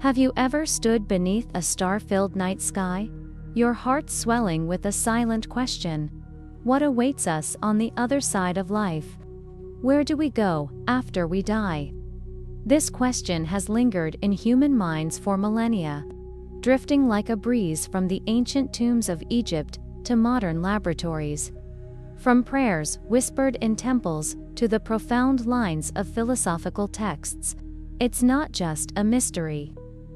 Have you ever stood beneath a star-filled night sky, your heart swelling with a silent question? What awaits us on the other side of life? Where do we go after we die? This question has lingered in human minds for millennia, drifting like a breeze from the ancient tombs of Egypt to modern laboratories. From prayers whispered in temples to the profound lines of philosophical texts, it's not just a mystery.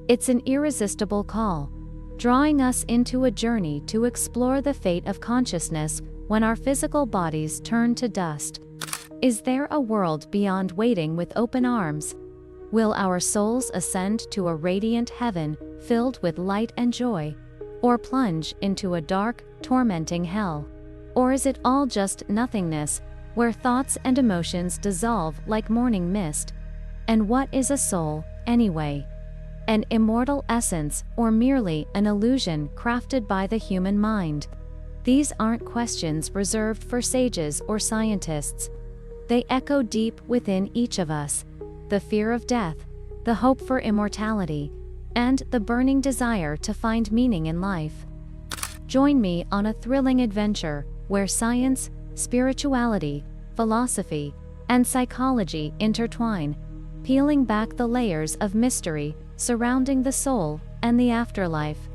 It's an irresistible call, drawing us into a journey to explore the fate of consciousness when our physical bodies turn to dust. Is there a world beyond waiting with open arms? Will our souls ascend to a radiant heaven filled with light and joy, or plunge into a dark, tormenting hell? Or is it all just nothingness, where thoughts and emotions dissolve like morning mist? And what is a soul, anyway? An immortal essence, or merely an illusion crafted by the human mind? These aren't questions reserved for sages or scientists. They echo deep within each of us: the fear of death, the hope for immortality, and the burning desire to find meaning in life. Join me on a thrilling adventure where science, spirituality, philosophy, and psychology intertwine, peeling back the layers of mystery surrounding the soul and the afterlife.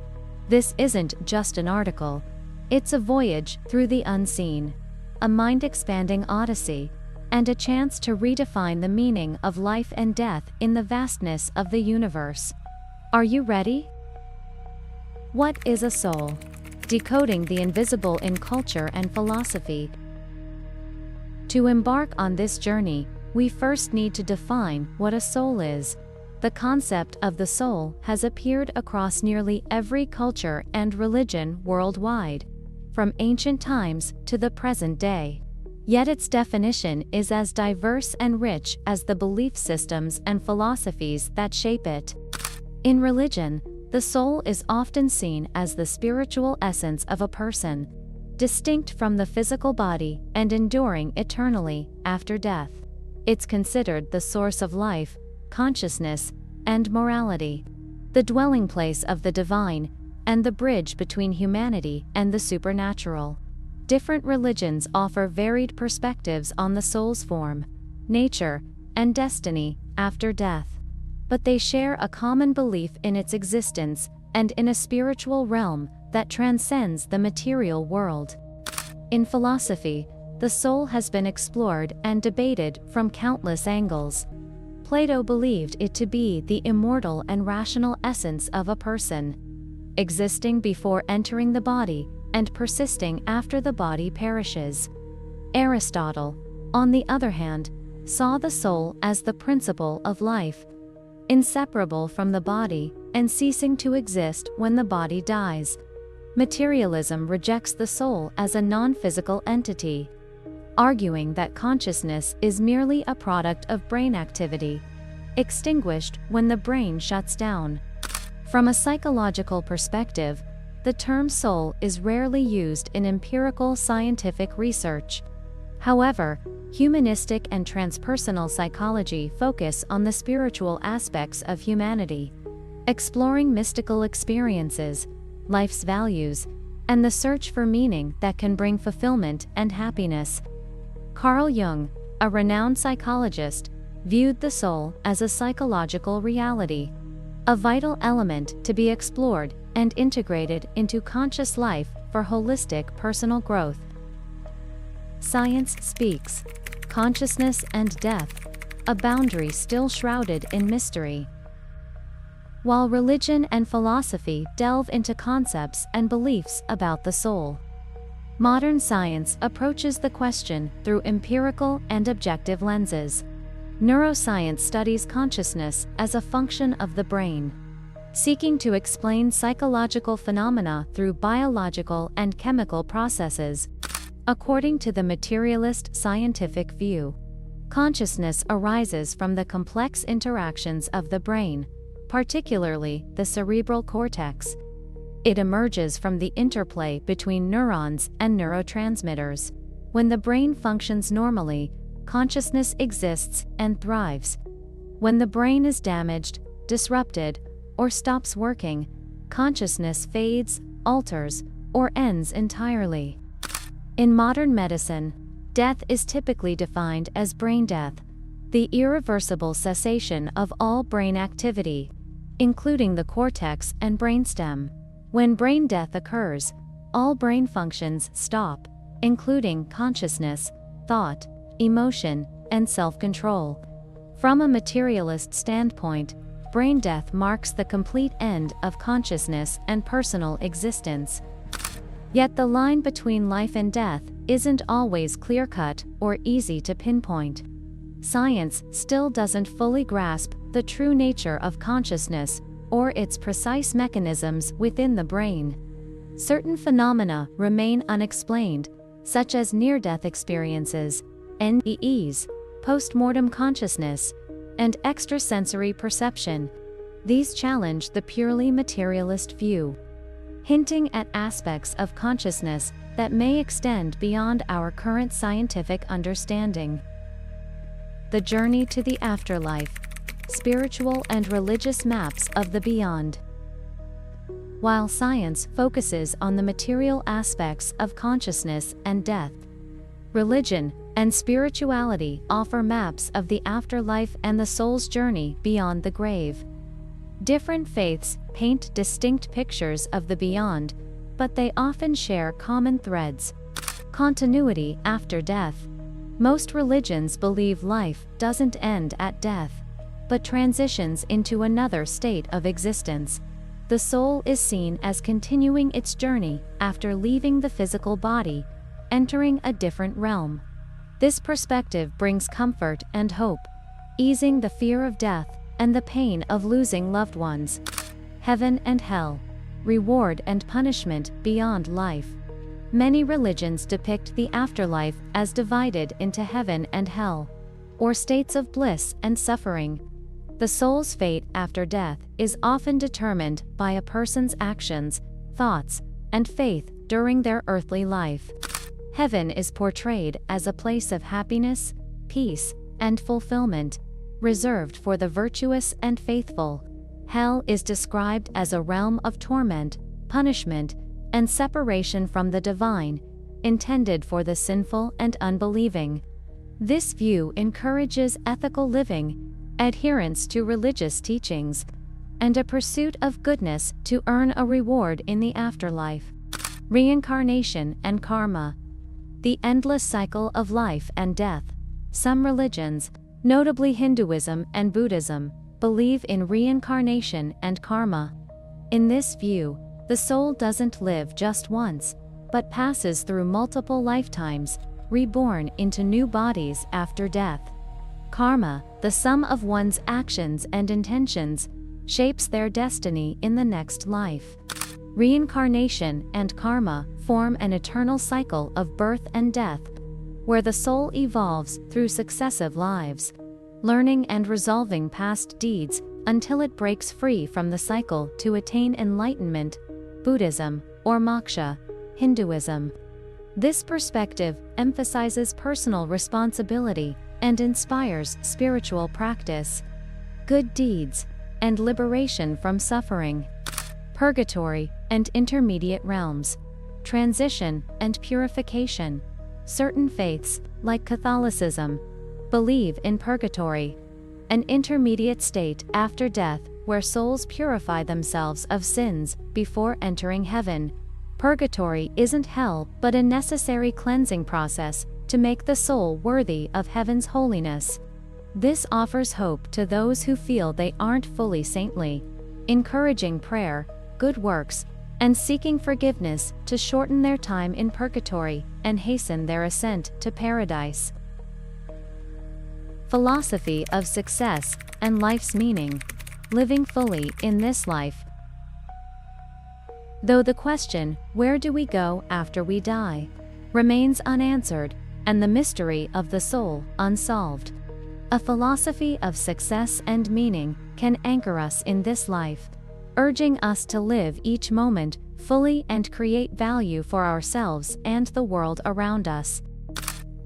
This isn't just an article, it's a voyage through the unseen, a mind-expanding odyssey, and a chance to redefine the meaning of life and death in the vastness of the universe. Are you ready? What is a soul? Decoding the invisible in culture and philosophy. To embark on this journey, we first need to define what a soul is. The concept of the soul has appeared across nearly every culture and religion worldwide, from ancient times to the present day. Yet its definition is as diverse and rich as the belief systems and philosophies that shape it. In religion, the soul is often seen as the spiritual essence of a person, distinct from the physical body and enduring eternally after death. It's considered the source of life, consciousness, and morality, the dwelling place of the divine, and the bridge between humanity and the supernatural. Different religions offer varied perspectives on the soul's form, nature, and destiny after death. But they share a common belief in its existence and in a spiritual realm that transcends the material world. In philosophy, the soul has been explored and debated from countless angles. Plato believed it to be the immortal and rational essence of a person, existing before entering the body and persisting after the body perishes. Aristotle, on the other hand, saw the soul as the principle of life, inseparable from the body and ceasing to exist when the body dies. Materialism rejects the soul as a non-physical entity, arguing that consciousness is merely a product of brain activity, extinguished when the brain shuts down. From a psychological perspective, the term soul is rarely used in empirical scientific research. However, humanistic and transpersonal psychology focus on the spiritual aspects of humanity, exploring mystical experiences, life's values, and the search for meaning that can bring fulfillment and happiness. Carl Jung, a renowned psychologist, viewed the soul as a psychological reality, a vital element to be explored and integrated into conscious life for holistic personal growth. Science speaks. Consciousness and death, a boundary still shrouded in mystery. While religion and philosophy delve into concepts and beliefs about the soul, modern science approaches the question through empirical and objective lenses. Neuroscience studies consciousness as a function of the brain, seeking to explain psychological phenomena through biological and chemical processes. According to the materialist scientific view, consciousness arises from the complex interactions of the brain, particularly the cerebral cortex. It emerges from the interplay between neurons and neurotransmitters. When the brain functions normally, consciousness exists and thrives. When the brain is damaged, disrupted, or stops working, consciousness fades, alters, or ends entirely. In modern medicine, death is typically defined as brain death, the irreversible cessation of all brain activity, including the cortex and brainstem. When brain death occurs, all brain functions stop, including consciousness, thought, emotion, and self-control. From a materialist standpoint, brain death marks the complete end of consciousness and personal existence. Yet the line between life and death isn't always clear-cut or easy to pinpoint. Science still doesn't fully grasp the true nature of consciousness or its precise mechanisms within the brain. Certain phenomena remain unexplained, such as near-death experiences, NDEs, post-mortem consciousness, and extrasensory perception. These challenge the purely materialist view, hinting at aspects of consciousness that may extend beyond our current scientific understanding. The journey to the afterlife, spiritual and religious maps of the beyond. While science focuses on the material aspects of consciousness and death, religion and spirituality offer maps of the afterlife and the soul's journey beyond the grave. Different faiths paint distinct pictures of the beyond, but they often share common threads. Continuity after death. Most religions believe life doesn't end at death, but transitions into another state of existence. The soul is seen as continuing its journey after leaving the physical body, entering a different realm. This perspective brings comfort and hope, easing the fear of death and the pain of losing loved ones. Heaven and hell, reward and punishment beyond life. Many religions depict the afterlife as divided into heaven and hell, or states of bliss and suffering. The soul's fate after death is often determined by a person's actions, thoughts, and faith during their earthly life. Heaven is portrayed as a place of happiness, peace, and fulfillment, reserved for the virtuous and faithful. Hell is described as a realm of torment, punishment, and separation from the divine, intended for the sinful and unbelieving. This view encourages ethical living, adherence to religious teachings, and a pursuit of goodness to earn a reward in the afterlife. Reincarnation and karma. The endless cycle of life and death. Some religions, notably Hinduism and Buddhism, believe in reincarnation and karma. In this view, the soul doesn't live just once, but passes through multiple lifetimes, reborn into new bodies after death. Karma, the sum of one's actions and intentions, shapes their destiny in the next life. Reincarnation and karma form an eternal cycle of birth and death, where the soul evolves through successive lives, learning and resolving past deeds until it breaks free from the cycle to attain enlightenment, Buddhism, or moksha, Hinduism. This perspective emphasizes personal responsibility and inspires spiritual practice, good deeds, and liberation from suffering. Purgatory and intermediate realms. Transition and purification. Certain faiths, like Catholicism, believe in purgatory, an intermediate state after death where souls purify themselves of sins before entering heaven. Purgatory isn't hell but a necessary cleansing process to make the soul worthy of heaven's holiness. This offers hope to those who feel they aren't fully saintly, encouraging prayer, good works, and seeking forgiveness to shorten their time in purgatory and hasten their ascent to paradise. Philosophy of success and life's meaning. Living fully in this life. Though the question, where do we go after we die, remains unanswered, and the mystery of the soul unsolved, a philosophy of success and meaning can anchor us in this life, urging us to live each moment fully and create value for ourselves and the world around us.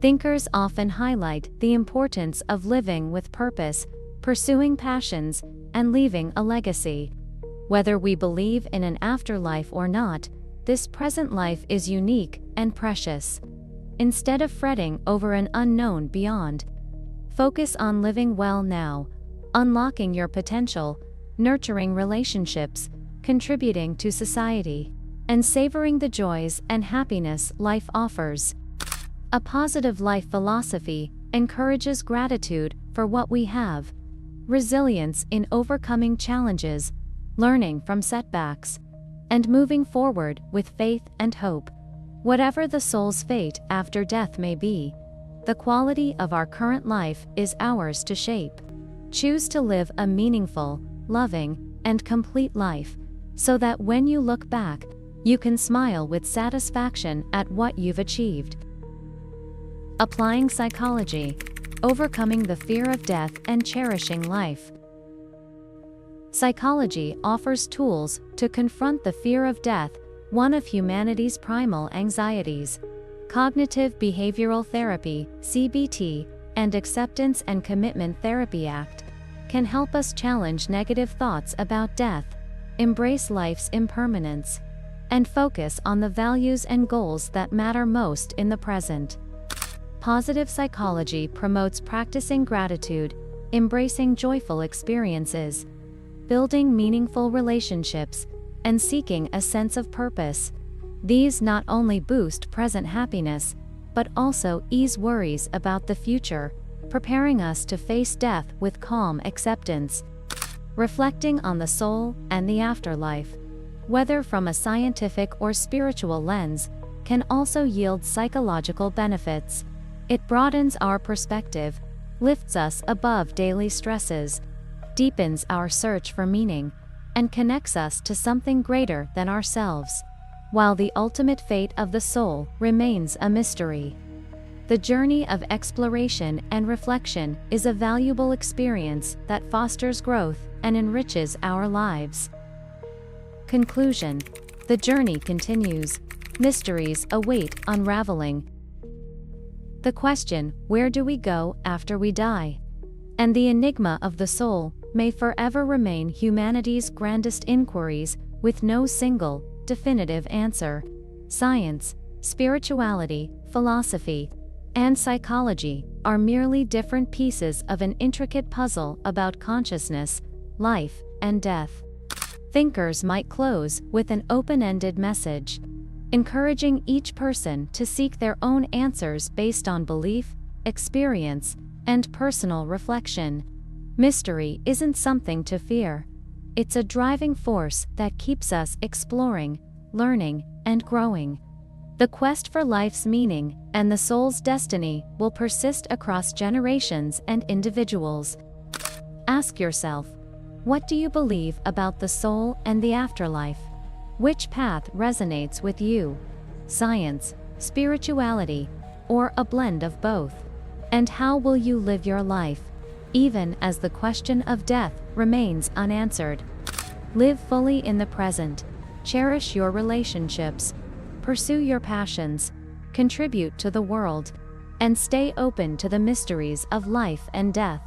Thinkers often highlight the importance of living with purpose, pursuing passions, and leaving a legacy. Whether we believe in an afterlife or not, this present life is unique and precious. Instead of fretting over an unknown beyond, focus on living well now, unlocking your potential, nurturing relationships, contributing to society, and savoring the joys and happiness life offers. A positive life philosophy encourages gratitude for what we have, resilience in overcoming challenges, learning from setbacks, and moving forward with faith and hope. Whatever the soul's fate after death may be, the quality of our current life is ours to shape. Choose to live a meaningful, loving, and complete life, so that when you look back, you can smile with satisfaction at what you've achieved. Applying psychology, overcoming the fear of death and cherishing life. Psychology offers tools to confront the fear of death, one of humanity's primal anxieties. Cognitive Behavioral Therapy, CBT, and Acceptance and Commitment Therapy Act can help us challenge negative thoughts about death, embrace life's impermanence, and focus on the values and goals that matter most in the present. Positive psychology promotes practicing gratitude, embracing joyful experiences, building meaningful relationships, and seeking a sense of purpose. These not only boost present happiness, but also ease worries about the future, preparing us to face death with calm acceptance. Reflecting on the soul and the afterlife, whether from a scientific or spiritual lens, can also yield psychological benefits. It broadens our perspective, lifts us above daily stresses, deepens our search for meaning, and connects us to something greater than ourselves. While the ultimate fate of the soul remains a mystery, the journey of exploration and reflection is a valuable experience that fosters growth and enriches our lives. Conclusion: the journey continues. Mysteries await unraveling. The question, where do we go after we die? And the enigma of the soul may forever remain humanity's grandest inquiries, with no single, definitive answer. Science, spirituality, philosophy, and psychology are merely different pieces of an intricate puzzle about consciousness, life, and death. Thinkers might close with an open-ended message, encouraging each person to seek their own answers based on belief, experience, and personal reflection. Mystery isn't something to fear. It's a driving force that keeps us exploring, learning, and growing. The quest for life's meaning and the soul's destiny will persist across generations and individuals. Ask yourself, what do you believe about the soul and the afterlife? Which path resonates with you? Science, spirituality, or a blend of both? And how will you live your life, even as the question of death remains unanswered? Live fully in the present, cherish your relationships, pursue your passions, contribute to the world, and stay open to the mysteries of life and death.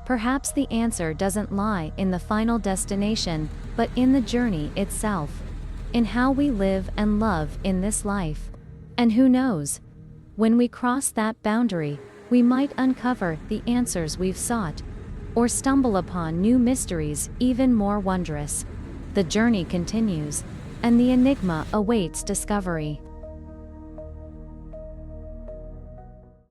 Perhaps the answer doesn't lie in the final destination, but in the journey itself, in how we live and love in this life. And who knows? When we cross that boundary, we might uncover the answers we've sought, or stumble upon new mysteries even more wondrous. The journey continues, and the enigma awaits discovery.